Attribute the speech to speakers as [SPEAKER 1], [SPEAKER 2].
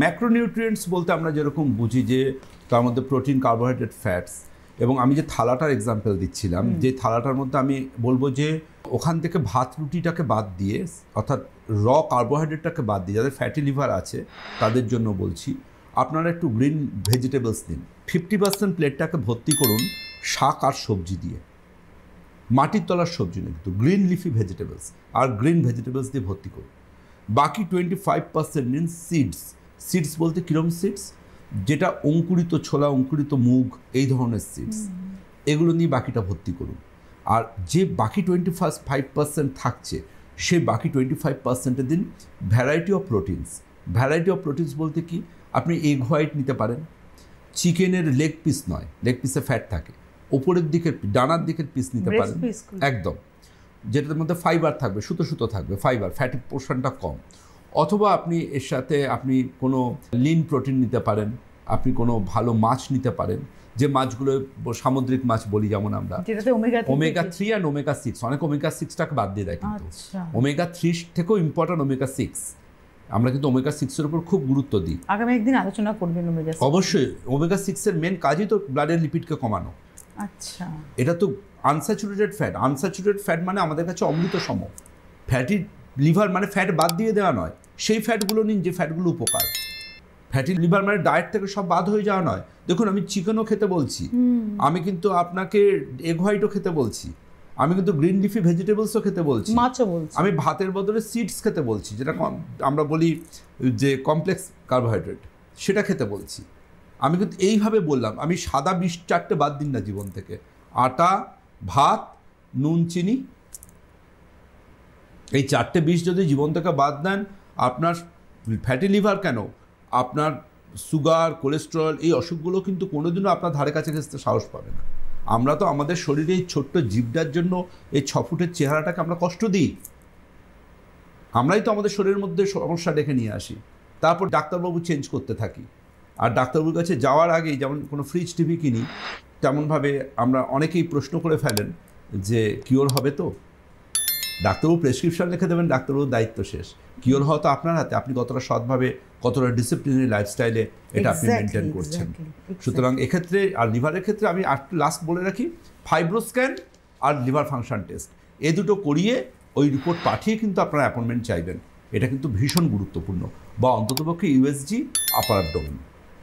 [SPEAKER 1] Macronutrients বলতে আমরা যেরকম বুঝি যে তার মধ্যে প্রোটিন, কার্বোহাইড্রেট, ফ্যাটস, এবং আমি যে থালাটার এক্সাম্পল দিচ্ছিলাম, যে থালাটার মধ্যে আমি বলবো যে ওখান থেকে ভাত রুটিটাকে বাদ দিয়ে, অর্থাৎ র কার্বোহাইড্রেটটাকে বাদ দিয়ে, যাদের ফ্যাটি লিভার আছে তাদের জন্য বলছি আপনারা একটু গ্রিন ভেজিটেবলস দিন। 50% প্লেটটাকে ভর্তি করুন শাক আর সবজি দিয়ে, মাটির তলার সবজি না, কিন্তু গ্রিন লিফি ভেজিটেবলস আর গ্রিন ভেজিটেবলস দিয়ে ভর্তি করুন। বাকি 25% নিন সিডস। সিডস বলতে কীরকম সিডস? যেটা অঙ্কুরিত ছোলা, অঙ্কুরিত মুগ, এই ধরনের সিডস, এগুলো নিয়ে বাকিটা ভর্তি করুন। আর যে বাকি 25% থাকছে সেই বাকি 25% দিন variety of proteins. Variety of proteins বলতে কি, আপনি এগ হোয়াইট নিতে পারেন, চিকেনের লেগ পিস নয়, লেগ পিসে ফ্যাট থাকে, ওপরের দিকের ডানার দিকের পিস নিতে পারেন একদম, যেটার মধ্যে ফাইবার থাকবে, সুতো সুতো থাকবে ফাইবার, ফ্যাটি পোর্শনটা কম। অথবা আপনি এর সাথে আপনি কোনো লিন প্রোটিন নিতে পারেন, আপনি কোনো ভালো মাছ নিতে পারেন, যে মাছগুলো সামুদ্রিক মাছ বলি যেমন আমরা, ওমেগা 3 আর ওমেগা 6। অনেক ওমেগা 6টাকে বাদ দিয়ে দেয়, কিন্তু ওমেগা 3 থেকেও ইম্পর্টেন্ট ওমেগা 6। আমরা কিন্তু ওমেগা 6 এর উপর খুব গুরুত্ব দিই।
[SPEAKER 2] আগামী একদিন আলোচনা করবেন ওমেগা 6।
[SPEAKER 1] অবশ্যই ওমেগা 6 এর মেন কাজই তো ব্লাডের লিপিডকে কমানো।
[SPEAKER 2] আচ্ছা,
[SPEAKER 1] এটা তো আনস্যাচুরেটেড ফ্যাট। আনস্যাচুরেটেড ফ্যাট মানে আমাদের কাছে অমৃত সম। ফ্যাটি লিভার মানে ফ্যাট বাদ দিয়ে দেওয়া নয়, সেই ফ্যাটগুলো নিন যে ফ্যাটগুলো উপকার। ফ্যাটি লিভার মানে ডায়েট থেকে সব বাদ হয়ে যাওয়া নয়। দেখুন, আমি চিকেনও খেতে বলছি, আমি কিন্তু আপনাকে এগ হোয়াইটও খেতে বলছি, আমি কিন্তু গ্রিন লিফি ভেজিটেবলসও খেতে বলছি,
[SPEAKER 2] মাছও বলছি,
[SPEAKER 1] আমি ভাতের বদলে সিডস খেতে বলছি, যেটা আমরা বলি যে কমপ্লেক্স কার্বোহাইড্রেট, সেটা খেতে বলছি। আমি কিন্তু এইভাবে বললাম, আমি সাদা 4টে বাদ দিন না জীবন থেকে। আটা, ভাত, নুন, চিনি, এই 4টে যদি জীবন থেকে বাদ দেন, আপনার ফ্যাটি লিভার কেন, আপনার সুগার, কোলেস্টেরল, এই অসুখগুলো কিন্তু কোনোদিনও আপনার ধারে কাছে ঘেঁচতে সাহস পাবে না। আমরা তো আমাদের শরীরে এই ছোট্ট জীবটার জন্য এই 6 ফুটের চেহারাটাকে আমরা কষ্ট দিই। আমরাই তো আমাদের শরীরের মধ্যে সমস্যা ডেকে নিয়ে আসি, তারপর ডাক্তারবাবু চেঞ্জ করতে থাকি। আর ডাক্তারবাবুর কাছে যাওয়ার আগেই যেমন কোনো ফ্রিজ টিভি কিনি, তেমনভাবে আমরা অনেকেই প্রশ্ন করে ফেলেন যে কিওর হবে তো? ডাক্তারবাবু প্রেসক্রিপশন লিখে দেবেন, ডাক্তারবাবুর দায়িত্ব শেষ। কিওর হওয়া তো আপনার হাতে, আপনি কতটা সৎভাবে, কতটা ডিসিপ্লিনারি লাইফস্টাইলে এটা আপনি মেনটেন করছেন। সুতরাং এক্ষেত্রে, আর লিভারের ক্ষেত্রে আমি আর লাস্ট বলে রাখি, ফাইব্রোস্ক্যান আর লিভার ফাংশন টেস্ট, এ দুটো করিয়ে ওই রিপোর্ট পাঠিয়ে কিন্তু আপনারা অ্যাপয়েন্টমেন্ট চাইবেন। এটা কিন্তু ভীষণ গুরুত্বপূর্ণ, বা অন্ততপক্ষে ইউএসজি আপার অ্যাবডোমেন।